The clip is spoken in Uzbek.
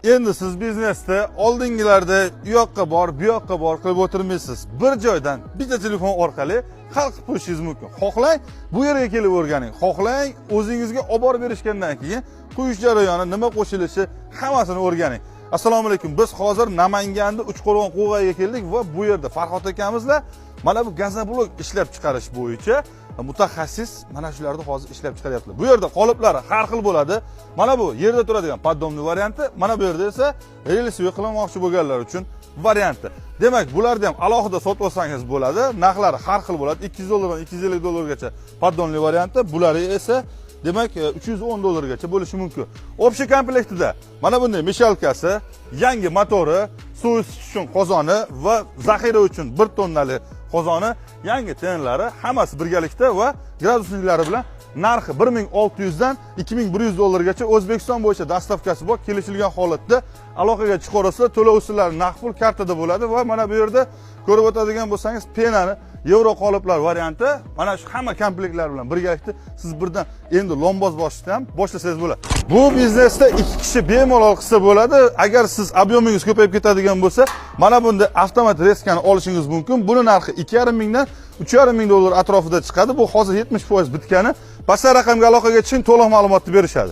Endi siz biznesda oldingilarda u yoqqa bor, bu yoqqa bor qilib o'tirmaysiz. Bir joydan bitta telefon orqali hal qilib qo'yishingiz mumkin. Xohlang bu yerga kelib o'rganing. Xohlang o'zingizga olib borib berishgandan keyin quyish jarayoni, nima qo'shilishi, hammasini o'rganing. Assalomu alaykum. Biz hozir Namanganda Uchqo'rg'on Qo'g'ayga keldik va bu yerda Farhod akamizlar mana bu gazoblok ishlab chiqarish bo'yicha mutaxassis mana shularni hozir ishlab chiqaryaptilar. Bu yerda qoliplari har xil bo'ladi. Mana bu yerda turadigan poddomni varianti, mana bu yerda esa relsli qilmoqchi bo'lganlar uchun varianti. Demak, bularni ham alohida sotib olsangiz bo'ladi. Narxlari har xil bo'ladi. 200 dollardan 250 dollargacha poddomli varianti, bulari esa demak 310 dollargacha bo'lishi mumkin. Общий komplektida mana bunday mishalkasi, yangi motori, suv isish uchun qozoni va zaxira uchun 1 tonnali qozoni, yangi tenlari hammasi birgalikda va gradusniklari bilan narxi 1600 dan 2100 dollargacha O'zbekiston bo'yicha dastavkasi bor. Kelishilgan holatda aloqaga chiqarasizlar, to'lov usullari naqd pul kartada bo'ladi va mana bu yerda ko'rib o'tadigan bo'lsangiz penani yevro qoliplar varianti, mana shu hamma komplektlar bilan birgalikda siz birdan endi lomboz bosishdan ham boshlasangiz bo'ladi. Bu biznesda 2 kishi bemalol qilsa bo'ladi. Agar siz obyemingiz ko'payib ketadigan bo'lsa, mana bunda avtomat reskani olishingiz mumkin. Buni narxi 2,5 mingdan 3,5 ming dollar atrofida chiqadi. Bu hozir 70% bitgani. Pastki raqamga aloqaga chiqing, to'liq ma'lumotni berishadi.